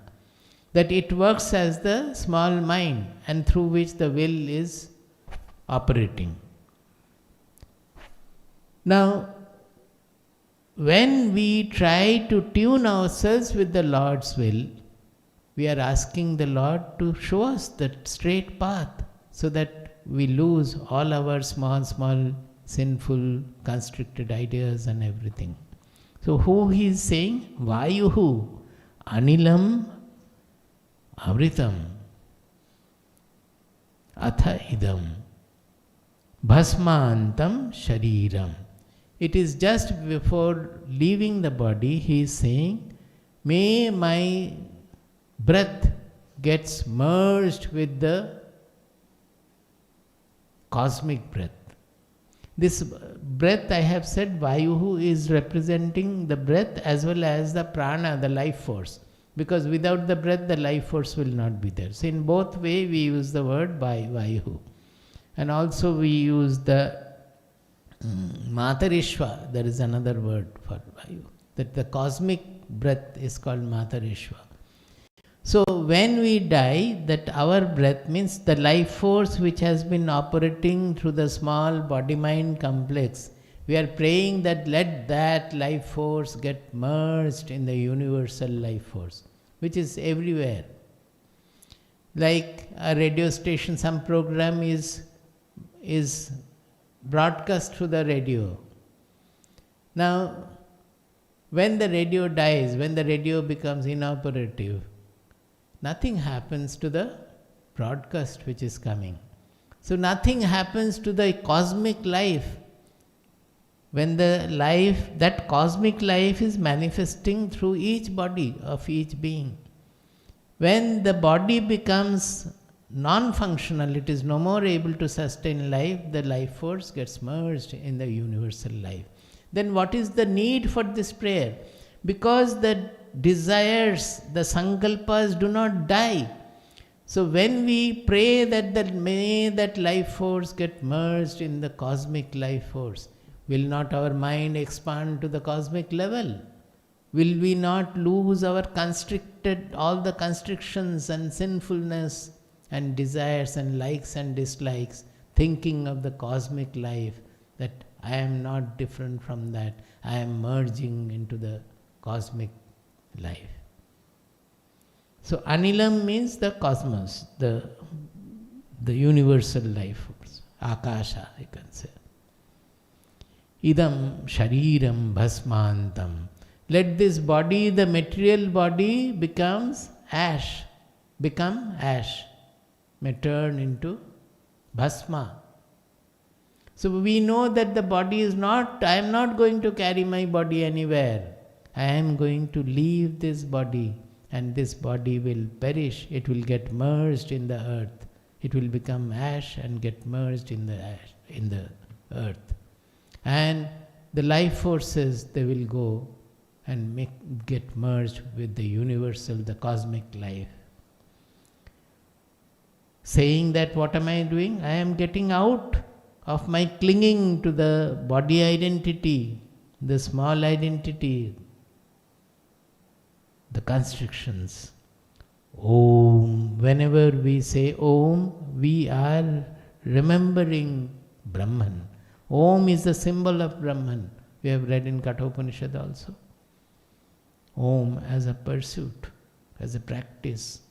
That it works as the small mind and through which the will is operating. Now, when we try to tune ourselves with the Lord's will, we are asking the Lord to show us that straight path so that we lose all our small sinful constricted ideas and everything. So who he is saying? Vayuhu anilam amritam atha idam bhasmantam shariram. It is just before leaving the body, he is saying, may my breath gets merged with the cosmic breath. This breath, I have said, Vayuhu is representing the breath as well as the prana, the life force. Because without the breath, the life force will not be there. So in both ways, we use the word Vayuhu. And also we use the Matarishva, there is another word for Vayu. That the cosmic breath is called Matarishva. So when we die, that our breath means the life force which has been operating through the small body-mind complex. We are praying that let that life force get merged in the universal life force, which is everywhere. Like a radio station, some program is broadcast through the radio. Now, when the radio dies, when the radio becomes inoperative, nothing happens to the broadcast which is coming. So nothing happens to the cosmic life. when the life, that cosmic life is manifesting through each body of each being. When the body becomes non-functional, it is no more able to sustain life, the life force gets merged in the universal life. Then what is the need for this prayer? Because the desires, the sankalpas do not die. So when we pray that may that life force get merged in the cosmic life force, will not our mind expand to the cosmic level? Will we not lose our constricted, all the constrictions and sinfulness and desires and likes and dislikes, thinking of the cosmic life, that I am not different from that, I am merging into the cosmic life. So Anilam means the cosmos, the universal life force, Akasha you can say. Idam shariram bhasmantam. Let this body, the material body, become ash, may turn into bhasma. So we know that the body is not, I am not going to carry my body anywhere. I am going to leave this body, and this body will perish. It will get merged in the earth. It will become ash and get merged in the earth. And the life forces, they will go and get merged with the universal, the cosmic life. Saying that, what am I doing? I am getting out of my clinging to the body identity, the small identity, the constrictions. Om. Whenever we say Om, we are remembering Brahman. Om is the symbol of Brahman. We have read in Upanishad also. Om as a pursuit, as a practice.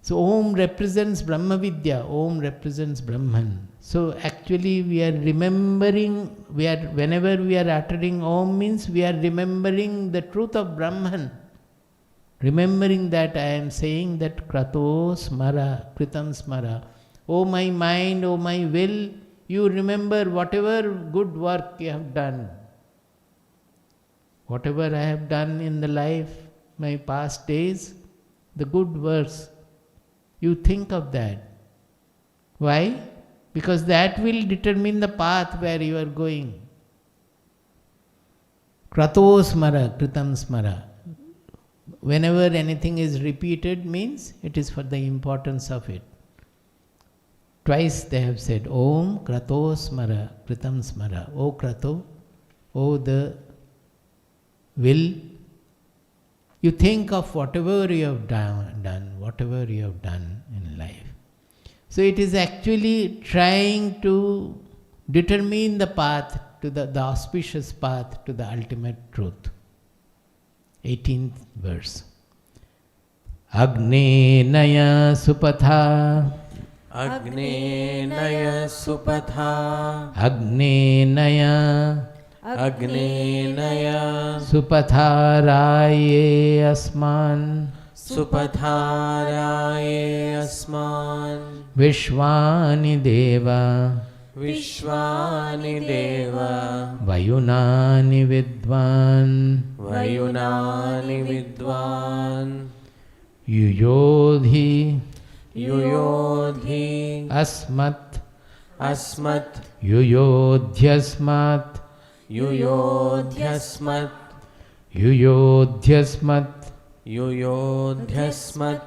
So Om represents Brahma Vidya, Om represents Brahman. So actually we are remembering, whenever we are uttering Om means we are remembering the truth of Brahman. Remembering that I am saying that Krato Smara, Kritam Smara. O my mind, O my will, you remember whatever good work you have done. Whatever I have done in the life, my past days, the good works, you think of that. Why? Because that will determine the path where you are going. Krato Smara, Kritam Smara. Whenever anything is repeated means it is for the importance of it. Twice they have said, Om Krato Smara, Kritam Smara. O Krato, O the will. You think of whatever you have done, whatever you have done in life. So it is actually trying to determine the path to the auspicious path to the ultimate truth. 18th verse. Agne Naya Supatha. Agne Naya Supatha. Agne Naya. Agne Naya Supatharaye Asman. Supatharaye Asman. Vishwani Deva. Vishwani Deva. Vayunani Vidvan. Vayunani Vidvan. Yuyodhi. Yuyodhi. Asmat. Asmat. Yuyodhyasmat. Yuyodhyasmat. Yuyodhyasmat. Yuyodhyasmat.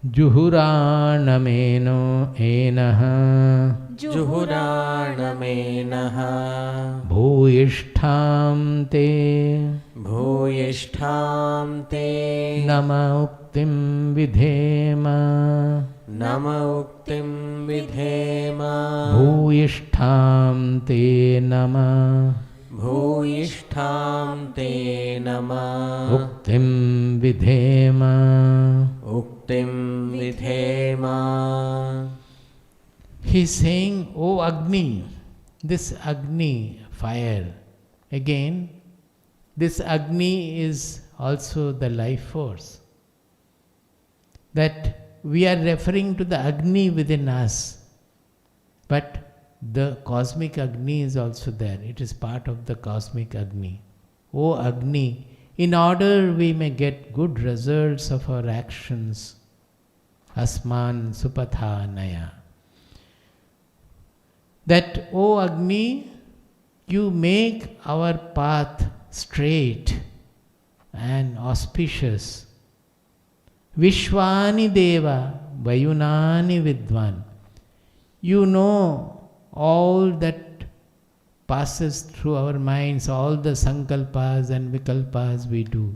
Juhuranameno enaha. Juhuranamenaha. Bhuyishtham te. Bhuyishtham te. Nama uktim vidhema. Nama uktim vidhema. Bhuyishtham te nama. Bhuyishtham te nama. Uktim vidhema. Uktim vidhema. He is saying, O Agni, this Agni, fire. Again, this Agni is also the life force. That we are referring to the Agni within us. But the cosmic Agni is also there. It is part of the cosmic Agni. O Agni, in order we may get good results of our actions, Asman Supathanaya. That, O Agni, you make our path straight and auspicious. Vishwani Deva, Vayunani Vidwan. You know all that passes through our minds, all the sankalpas and vikalpas we do.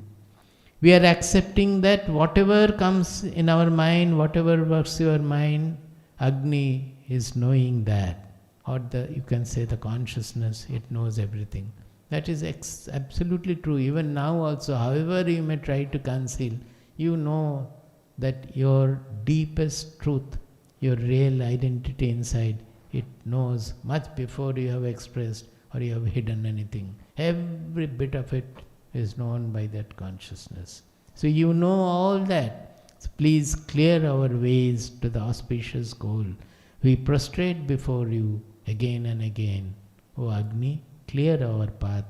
We are accepting that whatever comes in our mind, whatever works your mind, Agni is knowing that. Or you can say the consciousness, it knows everything. That is absolutely true. Even now also, however you may try to conceal, you know that your deepest truth, your real identity inside, it knows much before you have expressed or you have hidden anything. Every bit of it is known by that consciousness. So you know all that. So please clear our ways to the auspicious goal. We prostrate before you again and again. O Agni, clear our path,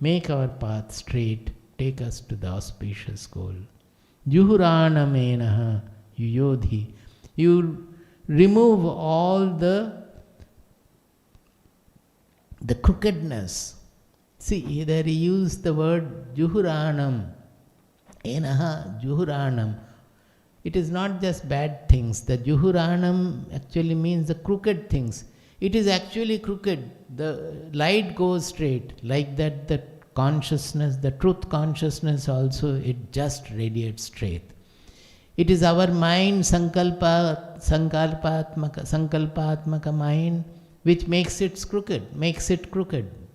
make our path straight, take us to the auspicious goal. Juhuranamenaha yuyodhi. You remove all the crookedness. See, there he used the word juhuranam. Enaha juhuranam. It is not just bad things. The juhuranam actually means the crooked things. It is actually crooked. The light goes straight. Like that, the consciousness, the truth consciousness also, it just radiates straight. It is our mind, sankalpatmaka mind, which makes it crooked.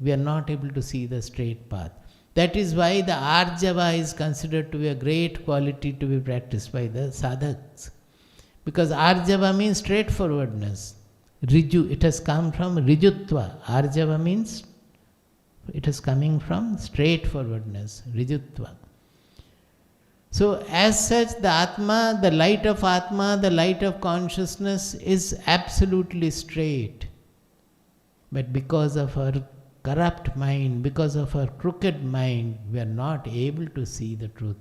We are not able to see the straight path. That is why the Arjava is considered to be a great quality to be practiced by the sadhaks. Because Arjava means straightforwardness. Riju, it has come from Rijutva. Arjava means it is coming from straightforwardness, Rijutva. So as such, the Atma, the light of Atma, the light of consciousness is absolutely straight. But because of our corrupt mind, because of our crooked mind, we are not able to see the truth.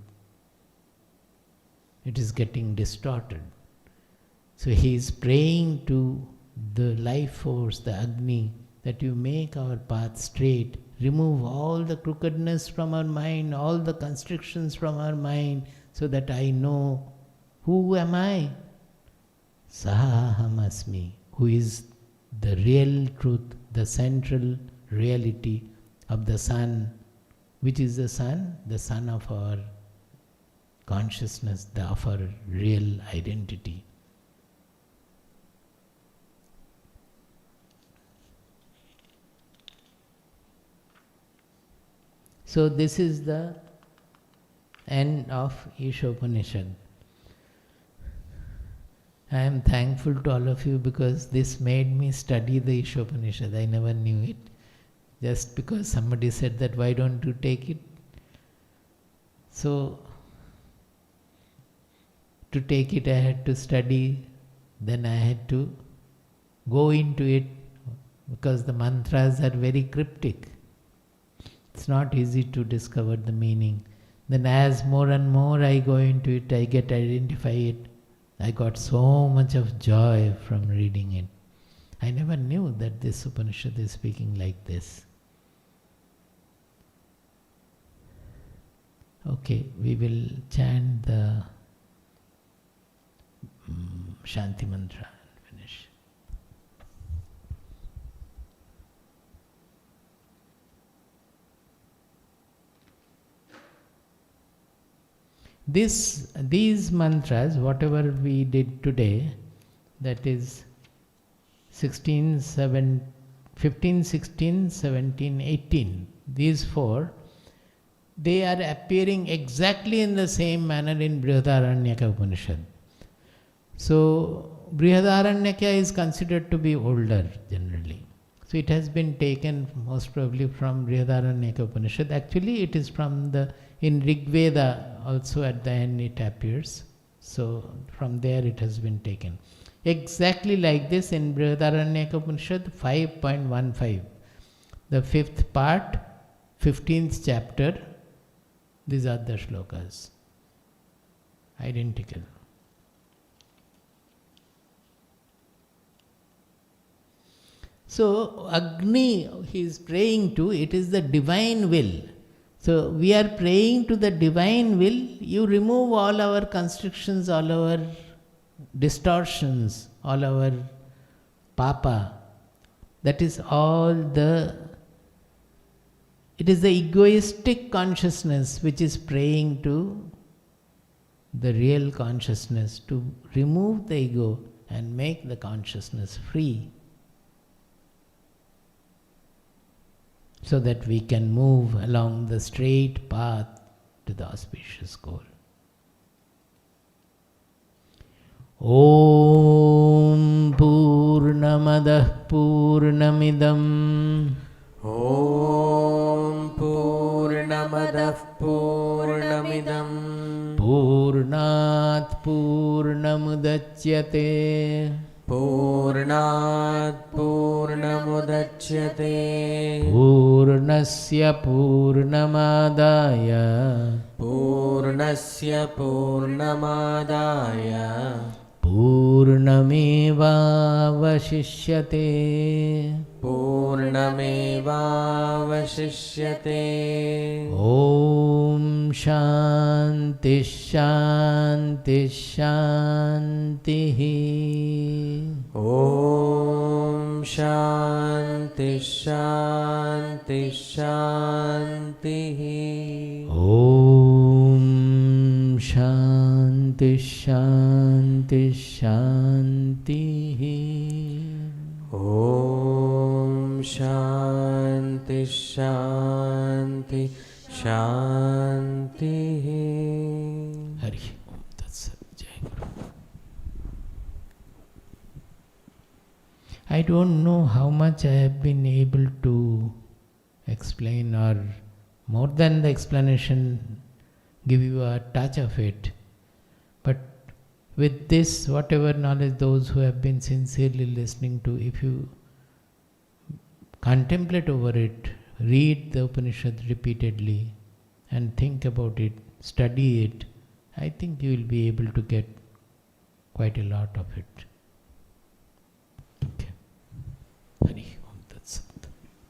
It is getting distorted. So he is praying to the life force, the Agni, that you make our path straight, remove all the crookedness from our mind, all the constrictions from our mind, so that I know who am I? Sahaham asmi, who is the real truth, the central reality of the sun. Which is the sun? The sun of our consciousness, of our real identity. So this is the end of Ishopanishad. I am thankful to all of you because this made me study the Ishopanishad. I never knew it. Just because somebody said that, why don't you take it? So, to take it I had to study, then I had to go into it because the mantras are very cryptic. It's not easy to discover the meaning. Then as more and more I go into it, I get identify it. I got so much of joy from reading it. I never knew that this Upanishad is speaking like this. Okay, we will chant the Shanti Mantra and finish. These mantras, whatever we did today, that is 15, 16, 17, 18, these four, they are appearing exactly in the same manner in Brihadaranyaka Upanishad. So, Brihadaranyaka is considered to be older generally. So, it has been taken most probably from Brihadaranyaka Upanishad. Actually, it is from in Rig Veda also at the end it appears. So, from there it has been taken. Exactly like this in Brihadaranyaka Upanishad 5.15. The fifth part, 15th chapter, these are the shlokas. Identical. So, Agni, he is praying to, it is the divine will. So, we are praying to the divine will. You remove all our constrictions, all our distortions, all our papa. That is all it is the egoistic consciousness which is praying to the real consciousness to remove the ego and make the consciousness free, so that we can move along the straight path to the auspicious goal. Om Purnamadah Purnamidam Om Purnamadah Purnamidam Purnat Purnamudachyate Purnat Purnamudachyate Purnasya Purnamadaya Purnasya Purnamadaya Purnamevavashishyate Purnamevavashishyate Om Shanti Shanti Shantihi Om Shanti Shanti Shantihi Om Shanti Shanti Shantihi Om Shanti Shanti Shantihi. Hari Om Tat Sat. Jai Guru. I don't know how much I have been able to explain, or more than the explanation, give you a touch of it. But with this, whatever knowledge those who have been sincerely listening to, if you contemplate over it, read the Upanishad repeatedly and think about it, study it, I think you will be able to get quite a lot of it.